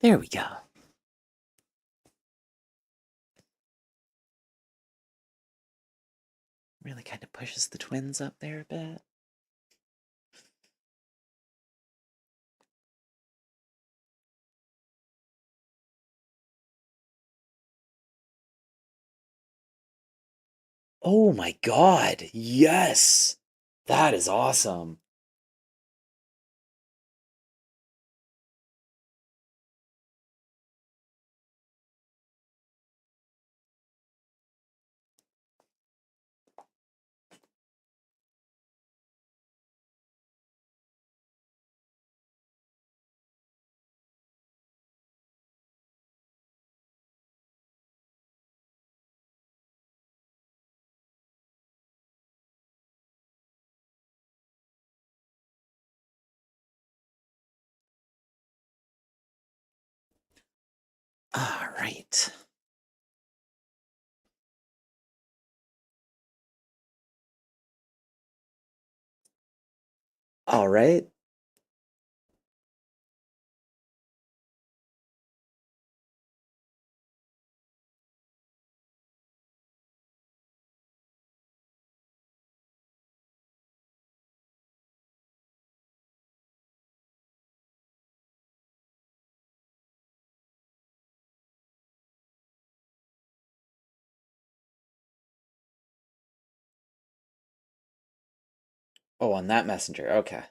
There we go. Really kind of pushes the twins up there a bit. Oh my God. Yes. That is awesome. All right. All right. Oh, on that messenger. Okay.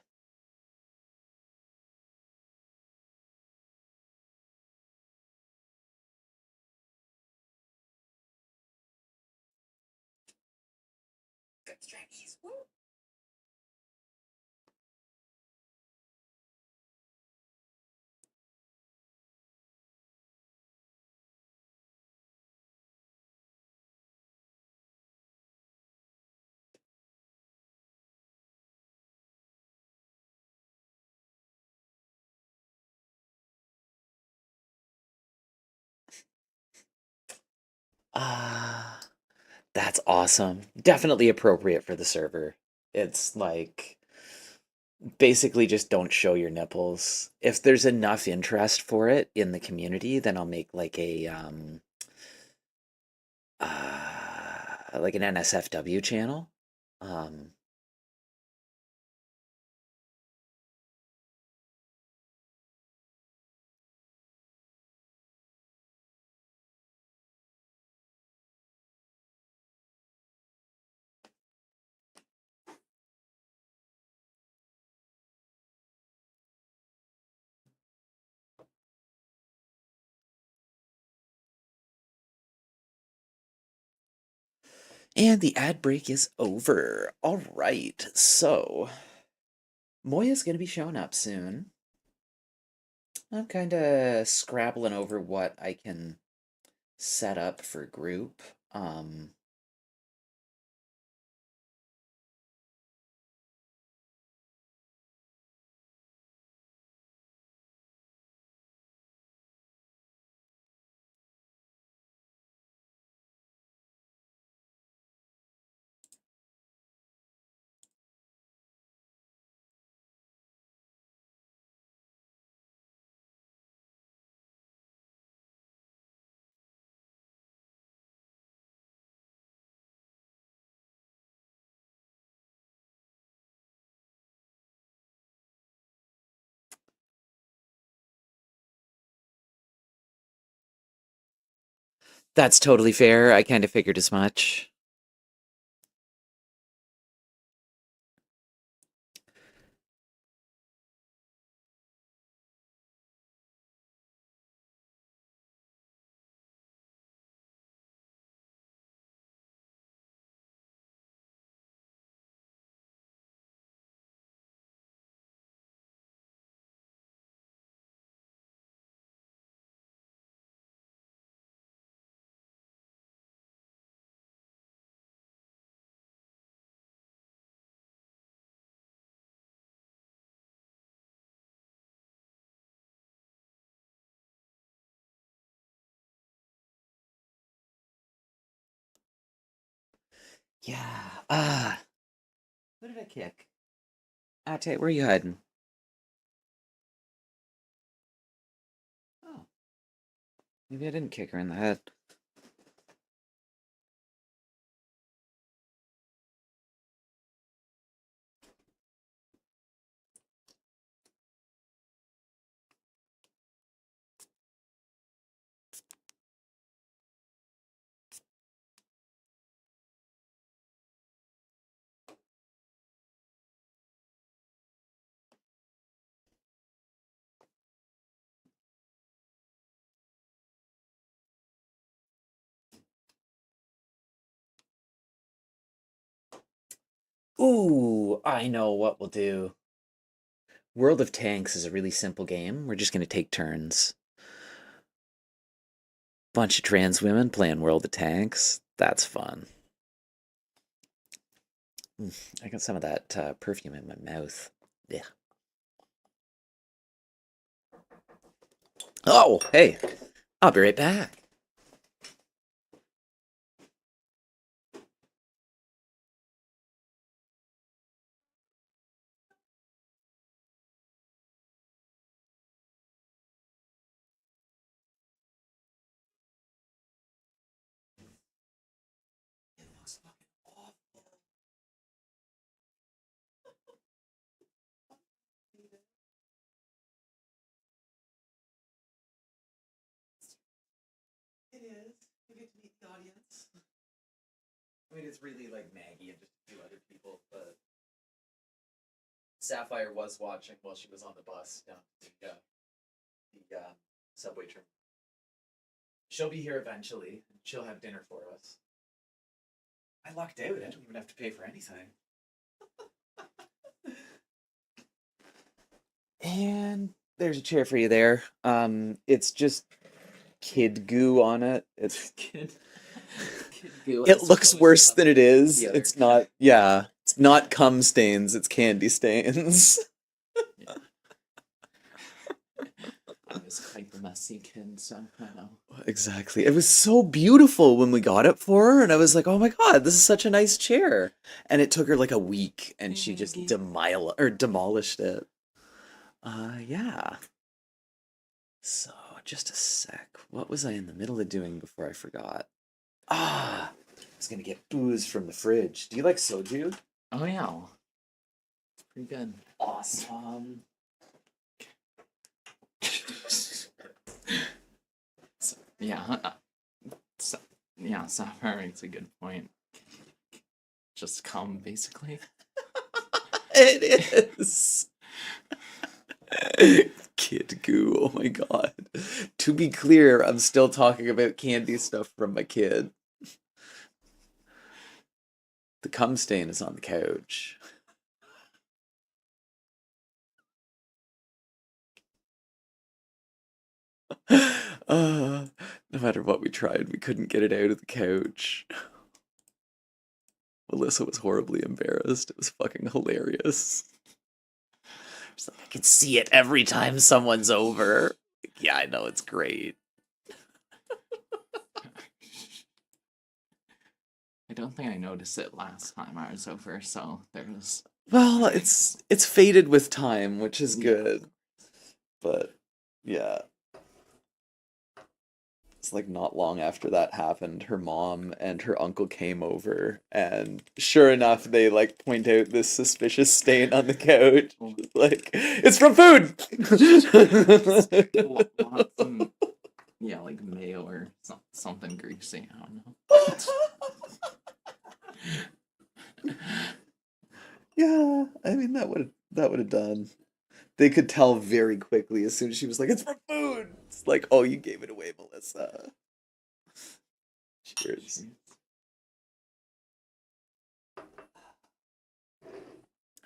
Ah, that's awesome. Definitely appropriate for the server. It's like basically just don't show your nipples. If there's enough interest for it in the community, then I'll make like an NSFW channel. Um and the ad break is over. All right. So, Moya's going to be showing up soon. I'm kind of scrabbling over what I can set up for group. Um that's totally fair. I kind of figured as much. Yeah. Who did I kick? Ate, where are you hiding? Oh. Maybe I didn't kick her in the head. Ooh, I know what we'll do. World of Tanks is a really simple game. We're just going to take turns. Bunch of trans women playing World of Tanks. That's fun. I got some of that perfume in my mouth. Yeah. Oh, hey. I'll be right back. It looks fucking awful. It is. You get to meet the audience. I mean, it's really like Maggie and just a few other people, but Sapphire was watching while she was on the bus down to the subway terminal. She'll be here eventually. She'll have dinner for us. I lucked out. I don't even have to pay for anything. And there's a chair for you there. It's just kid goo on it. It's Kid goo. it looks worse than it is. The other It's not. Yeah, it's not cum stains. It's candy stains. Yeah. I was quite the messy kid, so I know. Exactly. It was so beautiful when we got it for her, and I was like, "Oh my God, this is such a nice chair." And it took her like a week, and she just Maggie. demolished it. Yeah. So, just a sec. What was I in the middle of doing before I forgot? I was gonna get booze from the fridge. Do you like soju? Oh yeah, it's pretty good. Awesome. So, yeah, yeah. Sapphire makes a good point. Just come, basically. It is. Kid goo, oh my God. To be clear, I'm still talking about candy stuff from my kid. The cum stain is on the couch. No matter what we tried, we couldn't get it out of the couch. Melissa was horribly embarrassed. It was fucking hilarious. She's like, I can see it every time someone's over. Yeah, I know, it's great. I don't think I noticed it last time I was over, so there's. Well, it's faded with time, which is Yeah. good. But yeah. It's like not long after that happened, her mom and her uncle came over, and sure enough, they like point out this suspicious stain on the couch. Like, it's from food. Want some, yeah, like mayo or something greasy. I don't know. Yeah, I mean that would have done. They could tell very quickly as soon as she was like, "It's from food." It's like, "Oh, you gave it away, Melissa." Cheers.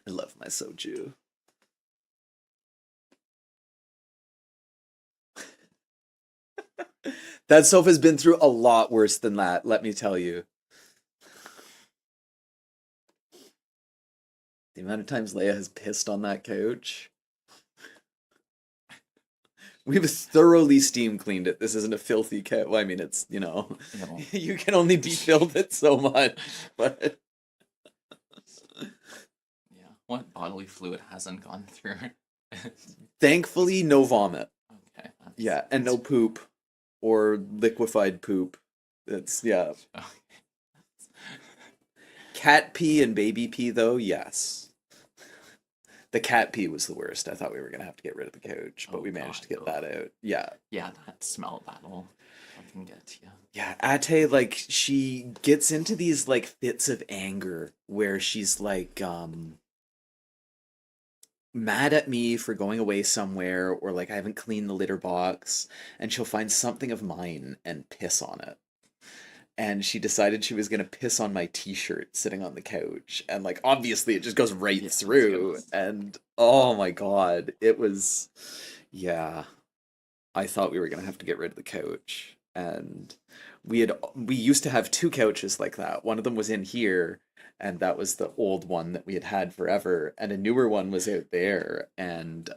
I love my soju. That sofa's been through a lot worse than that, let me tell you. The amount of times Leia has pissed on that couch. We've thoroughly steam cleaned it. This isn't a filthy couch. Well, I mean, it's, No. you can only defilth it so much, but Yeah, what bodily fluid hasn't gone through? thankfully, no vomit. Okay. Yeah, and no poop. or liquefied poop. It's yeah. Cat pee and baby pee though, yes. The cat pee was the worst. I thought we were gonna have to get rid of the couch, but Oh we managed god. to get Ugh. that out. Yeah. Yeah, that smell that'll fucking get you. Yeah, Ate, like, she gets into these, like, fits of anger where she's, like, mad at me for going away somewhere, or, like, I haven't cleaned the litter box, and she'll find something of mine and piss on it. And she decided she was gonna piss on my t-shirt sitting on the couch, and, like, obviously it just goes right Yeah, it's through, and, oh my god, it was, yeah. I thought we were gonna have to get rid of the couch, and we used to have two couches like that. One of them was in here, and that was the old one that we had had forever, and a newer one was out there, and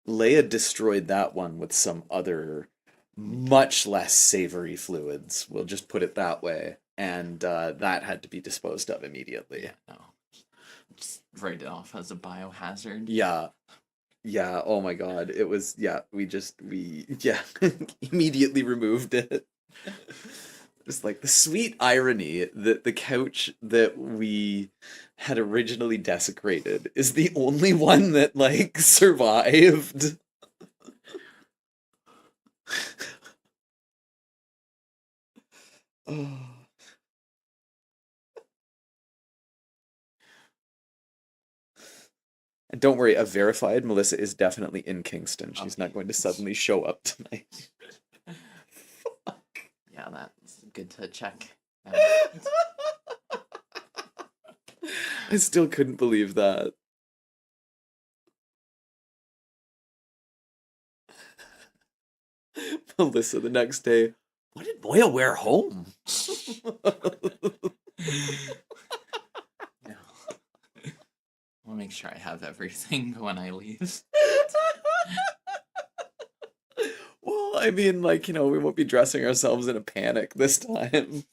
Leia destroyed that one with some other much less savory fluids. We'll just put it that way, and that had to be disposed of immediately. Yeah, no. Just write it off as a biohazard. Yeah. Yeah, oh my god. It was yeah, we yeah, immediately removed it. It's like the sweet irony that the couch that we had originally desecrated is the only one that like survived. Oh. And don't worry, a verified Melissa is definitely in Kingston. She's not Okay. going to suddenly show up tonight. Yeah, that's good to check. I still couldn't believe that. Melissa the next day. What did Moya wear home? No. I'll make sure I have everything when I leave. Well, I mean, like, we won't be dressing ourselves in a panic this time.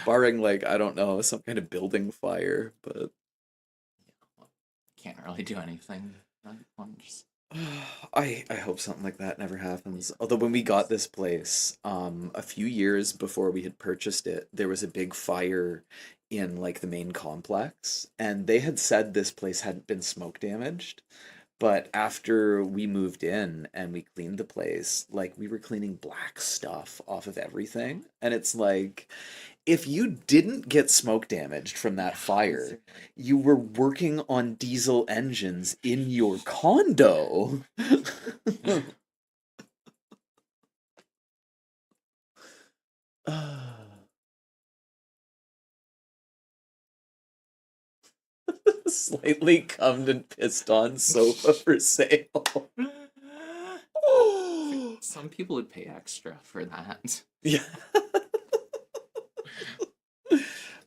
Barring, like, I don't know, some kind of building fire, but Can't really do anything. I'm just... I hope something like that never happens. Although when we got this place, a few years before we had purchased it, there was a big fire in like the main complex, and they had said this place hadn't been smoke damaged. But after we moved in and we cleaned the place, like we were cleaning black stuff off of everything. And it's like, if you didn't get smoke damaged from that fire, you were working on diesel engines in your condo. Slightly cummed and pissed on sofa for sale. Some people would pay extra for that. Yeah.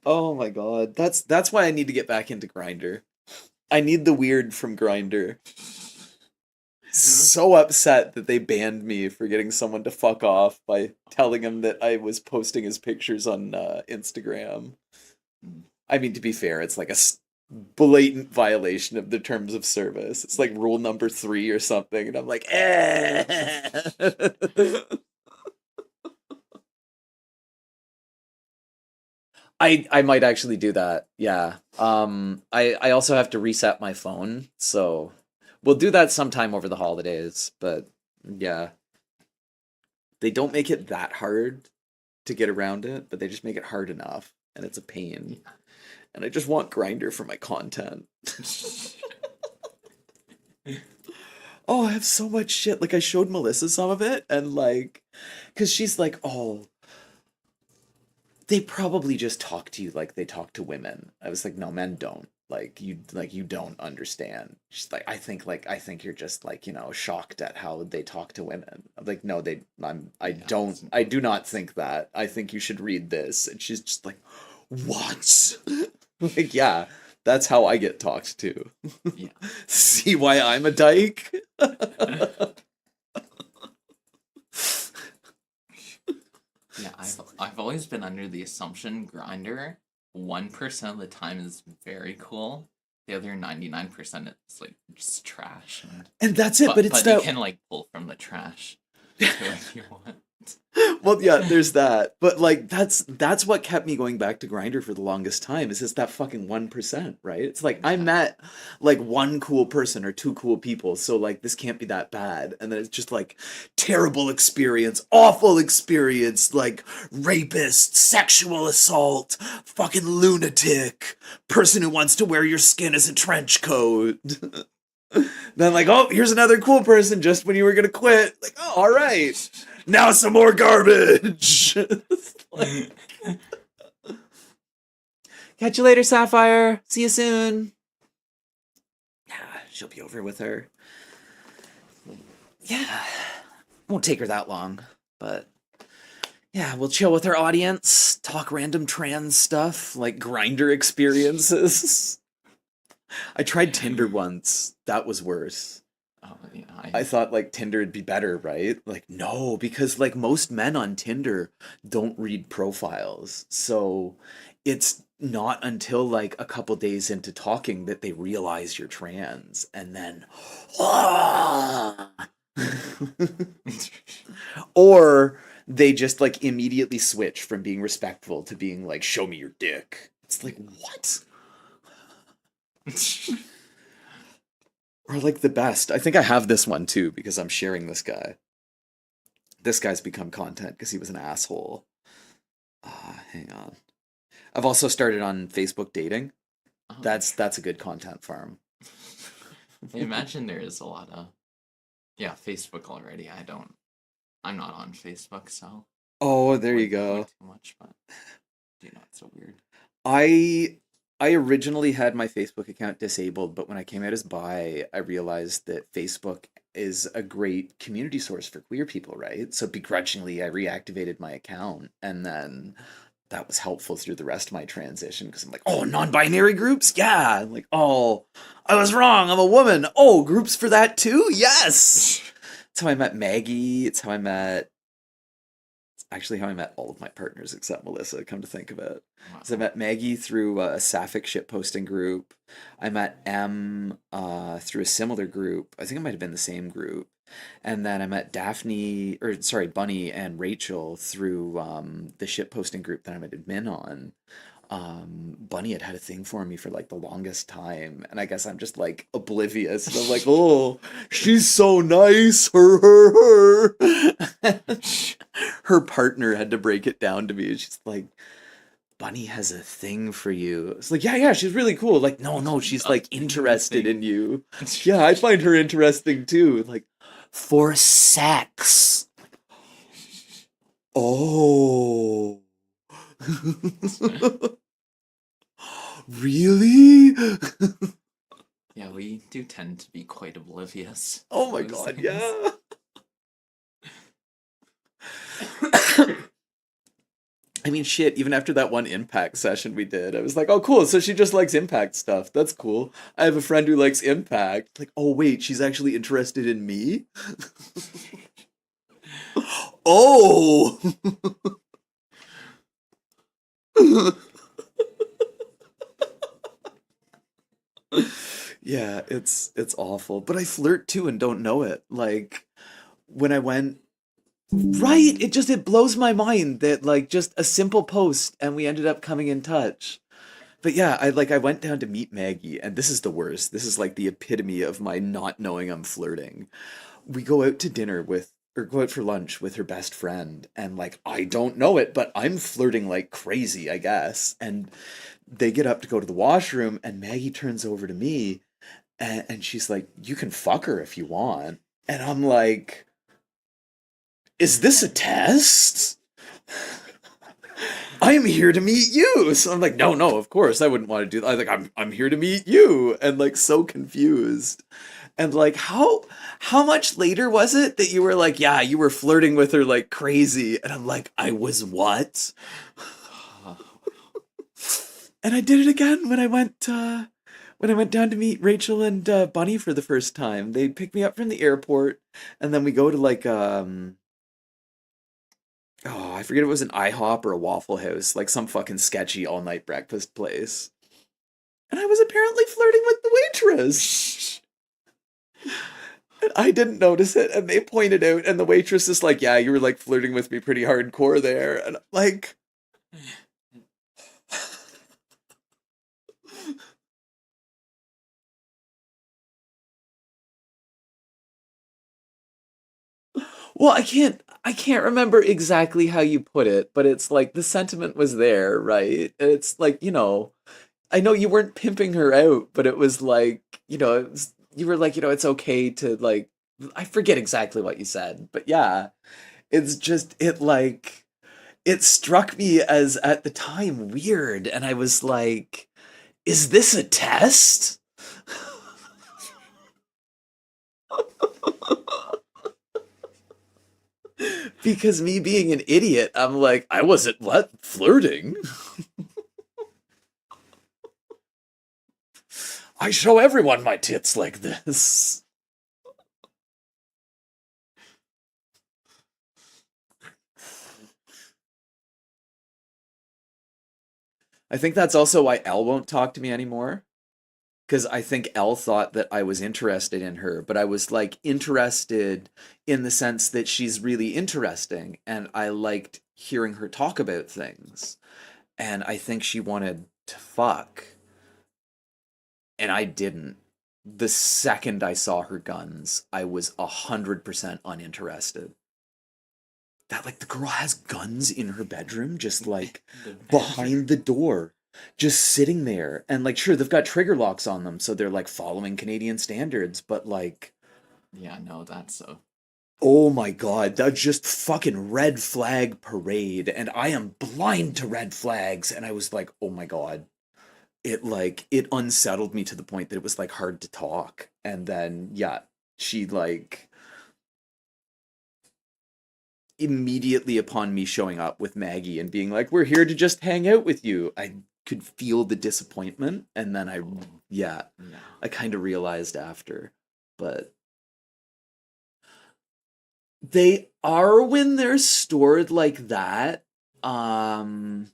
Oh my god. That's why I need to get back into Grinder. I need the weird from Grinder. So upset that they banned me for getting someone to fuck off by telling him that I was posting his pictures on Instagram. I mean, to be fair, it's like a blatant violation of the terms of service. It's like rule number 3 or something, and I'm like, eh. I might actually do that. Yeah. I also have to reset my phone, so we'll do that sometime over the holidays, but yeah. They don't make it that hard to get around it, but they just make it hard enough, and it's a pain. And I just want Grinder for my content. Oh, I have so much shit. Like I showed Melissa some of it, and like, cause she's like, oh, they probably just talk to you like they talk to women. I was like, no, men don't. Like you don't understand. She's like I think you're just like, shocked at how they talk to women. I'm like, no, I do not think that. I think you should read this. And she's just like, what? Like, yeah, that's how I get talked to. Yeah. See why I'm a dyke? Yeah, I've always been under the assumption Grinder 1% of the time is very cool, the other 99% is like just trash, And that's it, but it's but you that can like pull from the trash too if you want. well, yeah, there's that. But like that's what kept me going back to Grinder for the longest time is just that fucking 1%, right? It's like I Yeah. met like one cool person or two cool people, so like this can't be that bad. And then it's just like terrible experience, awful experience, like rapist, sexual assault, fucking lunatic, person who wants to wear your skin as a trench coat. Then like, oh, here's another cool person just when you were gonna quit. Like, oh, all right. Now some more garbage. Like, catch you later, Sapphire. See you soon. Yeah, she'll be over with her. Yeah, won't take her that long, but yeah, we'll chill with our audience, talk random trans stuff like grinder experiences. I tried Tinder once. That was worse. Oh yeah, I thought like Tinder would be better, right? Like no, because like most men on Tinder don't read profiles. So it's not until like a couple days into talking that they realize you're trans and then ah! Or they just like immediately switch from being respectful to being like show me your dick. It's like what? Or like the best. I think I have this one too because I'm sharing this guy. This guy's become content because he was an asshole. Hang on. I've also started on Facebook dating. oh, That's a good content farm. I imagine there is a lot of yeah Facebook already. I'm not on Facebook, so Oh, there you wouldn't know go. too much, but you know it's so weird. I I originally had my Facebook account disabled, but when I came out as bi, I realized that Facebook is a great community source for queer people, right? So begrudgingly, I reactivated my account, and then that was helpful through the rest of my transition because I'm like, oh, non-binary groups, yeah. I'm like, oh, I was wrong. I'm a woman. Oh, groups for that too. Yes. It's how I met Maggie. It's how I met actually how I met all of my partners except Melissa, come to think of it. So I Wow. met Maggie through a sapphic shitposting group. I met M through a similar group. I think it might have been the same group. And then I met Daphne, or sorry, Bunny and Rachel through the shitposting group that I'm an admin on. Bunny had a thing for me for like the longest time, and I guess I'm just like oblivious. And I'm like, oh, she's so nice, her. Her partner had to break it down to me. She's like, Bunny has a thing for you. It's like, yeah, yeah, she's really cool. Like, no, no, she's A like interested thing. in you. Yeah, I find her interesting too. Like, for sex. Oh. Really? Yeah, we do tend to be quite oblivious Oh to my those god, things. yeah. I mean, shit, even after that one impact session we did, I was like, oh, cool. So she just likes impact stuff. That's cool. I have a friend who likes impact. Like, oh, wait, she's actually interested in me? Oh! Yeah, it's awful. But I flirt too and don't know it. Like, when I went right, it blows my mind that like just a simple post and we ended up coming in touch. But yeah, I went down to meet Maggie, and this is the worst. This is like the epitome of my not knowing I'm flirting. We go out to dinner with or go out for lunch with her best friend, and like I don't know it, but I'm flirting like crazy, I guess. And they get up to go to the washroom, and Maggie turns over to me, and she's like, "You can fuck her if you want." And I'm like, "Is this a test?" I'm here to meet you. So I'm like, no, no, of course I wouldn't want to do that. I like I'm here to meet you. And like so confused. And like how much later was it that you were like, yeah, you were flirting with her like crazy? And I'm like, I was what? And I did it again when I went down to meet Rachel and Bunny for the first time. They picked me up from the airport and then we go to like oh, I forget if it was an IHOP or a Waffle House, like some fucking sketchy all night breakfast place. and I was apparently flirting with the waitress. And I didn't notice it, and they pointed out, and the waitress is like, "Yeah, you were like flirting with me pretty hardcore there," and I'm like, well, I can't remember exactly how you put it, but it's like the sentiment was there, right? And it's like, I know you weren't pimping her out, but it was like, you were like, it's okay to like, I forget exactly what you said, but yeah, it's just, it struck me as at the time weird, and I was like, is this a test? Because me being an idiot, I'm like, I wasn't what flirting. I show everyone my tits like this. I think that's also why Elle won't talk to me anymore. Because I think Elle thought that I was interested in her, but I was like interested in the sense that she's really interesting, and I liked hearing her talk about things. And I think she wanted to fuck, and I didn't. The second I saw her guns, I was 100% uninterested. That like the girl has guns in her bedroom, just like The bedroom. behind the door, just sitting there. And like, sure, they've got trigger locks on them, so they're like following Canadian standards, but like, Yeah, no, that's so. oh my god, that's just fucking red flag parade. And I am blind to red flags. And I was like, oh my god. It unsettled me to the point that it was like hard to talk. And then, yeah, she like immediately upon me showing up with Maggie and being like, "We're here to just hang out with you," I could feel the disappointment, and then Oh, yeah, no. I kind of realized after, but they are when they're stored like that. Um,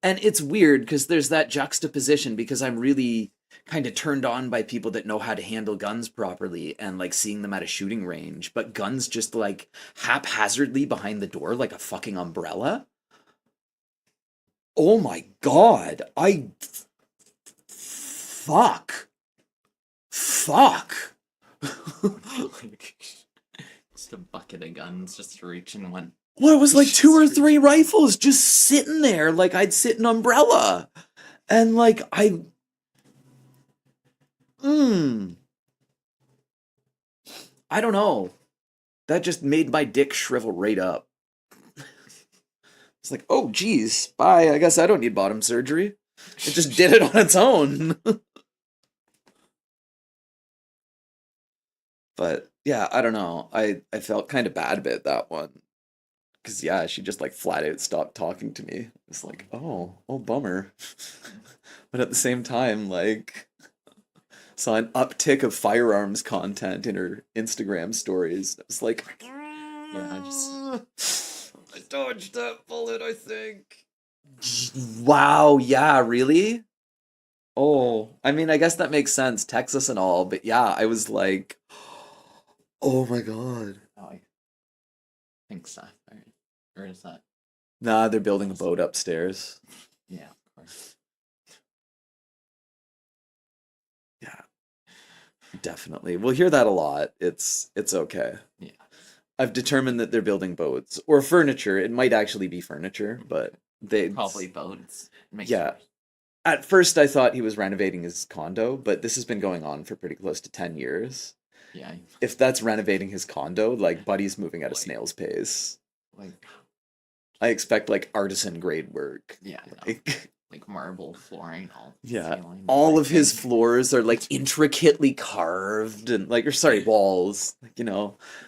and it's weird because there's that juxtaposition because I'm really kind of turned on by people that know how to handle guns properly and like seeing them at a shooting range, but guns just like haphazardly behind the door like a fucking umbrella. Oh my god. Fuck. Fuck. Like, just a bucket of guns just reaching one. Well, it was like two Just or reach. three rifles just sitting there like I'd sit in an umbrella. And like mm, I don't know. That just made my dick shrivel right up. It's like, oh geez, bye. I guess I don't need bottom surgery. It just did it on its own. But yeah, I don't know. I felt kind of bad about that one. Cause yeah, she just like flat out stopped talking to me. It's like, oh, bummer. But at the same time, like, saw an uptick of firearms content in her Instagram stories. It's like, Yeah, just I dodged that bullet, I think. Wow, yeah, really? Oh, I mean, I guess that makes sense, Texas and all, but yeah, I was like, oh my god. oh, I think Sapphire. Or is that? Nah, they're building a boat upstairs. Yeah, of course. Yeah, definitely. We'll hear that a lot. It's okay. Yeah, I've determined that they're building boats or furniture. It might actually be furniture, but they probably boats. Makes yeah. more. At first I thought he was renovating his condo, but this has been going on for pretty close to 10 years. Yeah, If that's renovating his condo, like Buddy's moving at a like, snail's pace. like, I expect like artisan grade work. yeah, no, Like like marble flooring, all yeah, ceiling, all of his everything. floors are like intricately carved and like, or sorry, walls, like,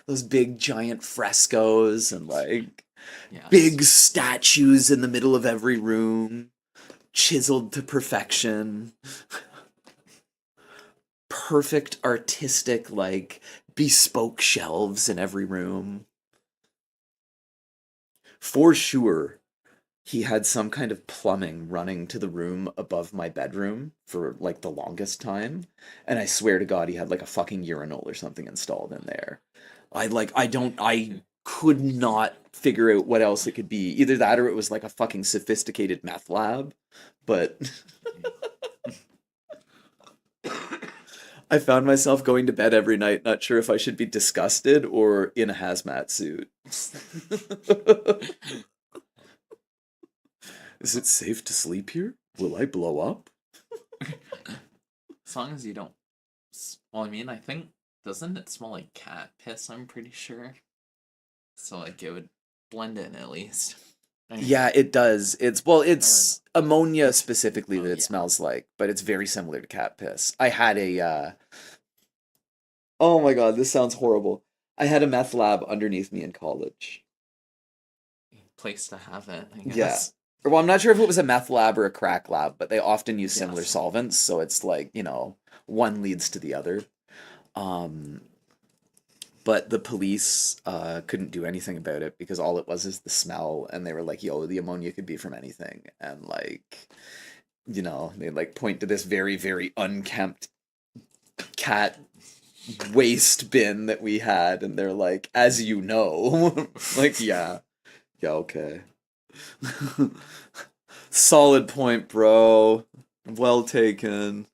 those big giant frescoes and like Yeah, big statues in the middle of every room, chiseled to perfection. Perfect artistic, like bespoke shelves in every room. For sure. he had some kind of plumbing running to the room above my bedroom for like the longest time, and I swear to God he had like a fucking urinal or something installed in there. I could not figure out what else it could be. Either that or it was like a fucking sophisticated meth lab, but I found myself going to bed every night not sure if I should be disgusted or in a hazmat suit. Is it safe to sleep here? Will I blow up? As long as you don't. Well, I mean, I think doesn't it smell like cat piss? I'm pretty sure. So like it would blend in at least. I mean, Yeah, it does. or It's ammonia specifically oh that it yeah. smells like, but it's very similar to cat piss. I had a oh my God, this sounds horrible. I had a meth lab underneath me in college. Place to have it, I Yeah. guess. Well, I'm not sure if it was a meth lab or a crack lab, but they often use similar Yes. solvents, so it's like, one leads to the other. Um, but the police couldn't do anything about it because all it was is the smell, and they were like, "Yo, the ammonia could be from anything," and like, they like point to this very, very unkempt cat waste bin that we had, and they're like, "As you know," like, yeah, yeah, okay. Solid point, bro. Well taken.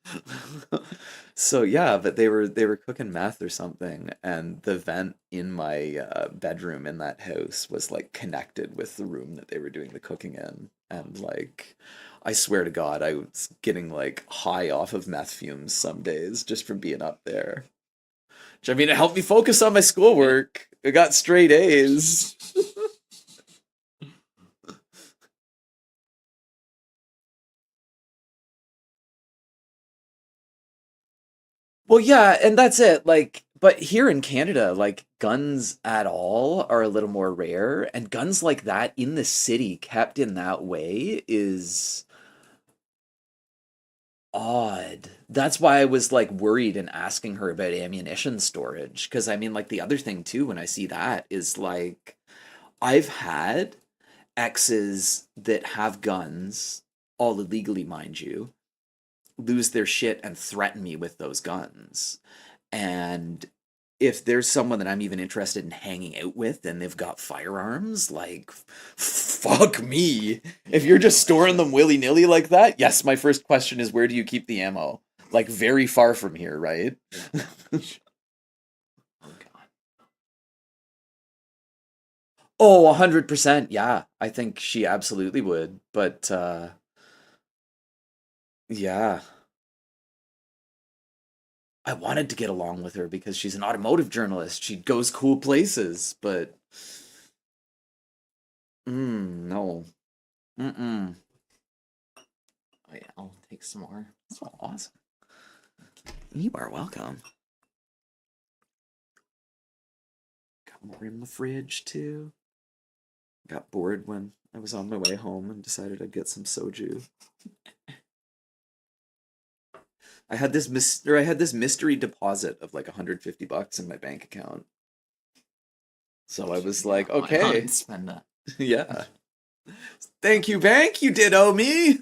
So yeah, but they were cooking meth or something, and the vent in my bedroom in that house was like connected with the room that they were doing the cooking in, and like, I swear to God, I was getting like high off of meth fumes some days just from being up there. Which I mean, it helped me focus on my schoolwork. I got straight A's. Well, yeah, and that's it. Like, but here in Canada, like guns at all are a little more rare, and guns like that in the city kept in that way is odd. That's why I was like worried and asking her about ammunition storage. Because I mean, like the other thing too, when I see that is like I've had exes that have guns, all illegally, mind you, lose their shit and threaten me with those guns. And if there's someone that I'm even interested in hanging out with and they've got firearms, like, fuck me. If Yeah, you're just no, storing them willy nilly like that, yes, my first question is where do you keep the ammo? Like, very far from here, right? yeah. Oh god. Oh, 100%. Yeah, I think she absolutely would. But, yeah. I wanted to get along with her because she's an automotive journalist. She goes cool places, but no. Mm-mm. Oh yeah, I'll take some more. Oh, awesome. You are welcome. Got more in the fridge too. Got bored when I was on my way home and decided I'd get some soju. I had this mystery deposit of like $150 in my bank account. So I was Yeah, like, why not okay, spend that? yeah. Thank you, bank. You did owe me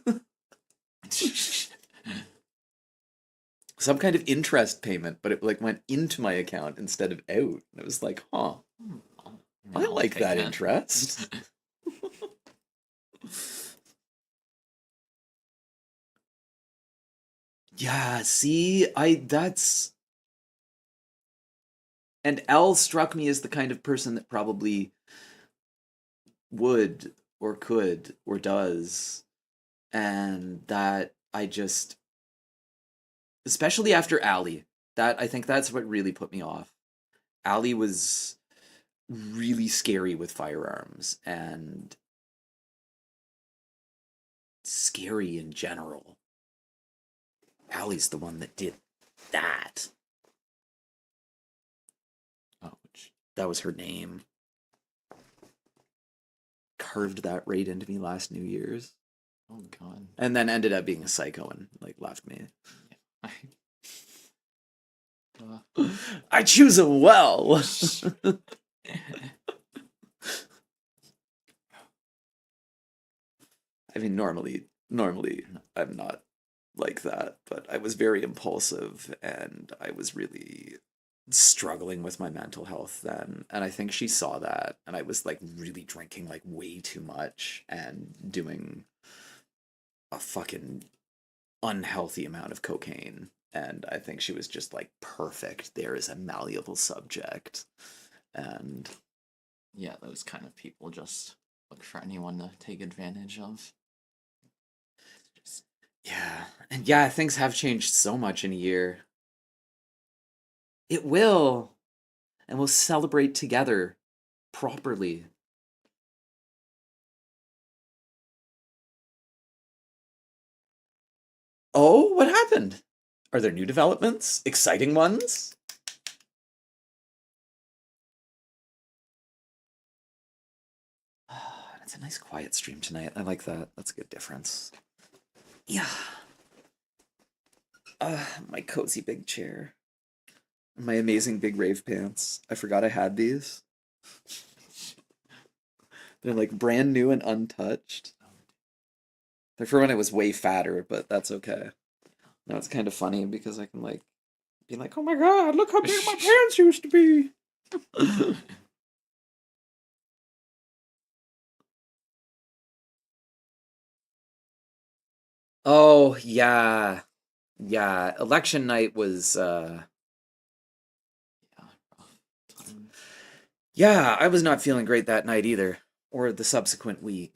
some kind of interest payment, but it like went into my account instead of out. And it was like, huh, I mean, I I'll like take that it. interest. Yeah, see, I that's and L struck me as the kind of person that probably would or could or does, and that I just, especially after Allie, that I think that's what really put me off. Allie was really scary with firearms and scary in general. Allie's the one that did that. Ouch. That was her name. Carved that right into me last New Year's. Oh god. And then ended up being a psycho and like left me. I, I choose him well. I mean, normally I'm not like that, but I was very impulsive and I was really struggling with my mental health then. And I think she saw that and I was like really drinking like way too much and doing a fucking unhealthy amount of cocaine. And I think she was just like, perfect. There is a malleable subject. And Yeah, those kind of people just look for anyone to take advantage of. Just yeah. And yeah, things have changed so much in a year. It will. And we'll celebrate together properly. Oh, what happened? Are there new developments? Exciting ones? It's a nice quiet stream tonight. I like that. That's a good difference. Yeah. My cozy big chair. My amazing big rave pants. I forgot I had these. They're like brand new and untouched. They're for when I was way fatter, but that's okay. Now it's kind of funny because I can like be like, oh my god, look how big my pants used to be. Oh yeah. Yeah. Election night was yeah, rough time. yeah, I was not feeling great that night either. Or the subsequent week.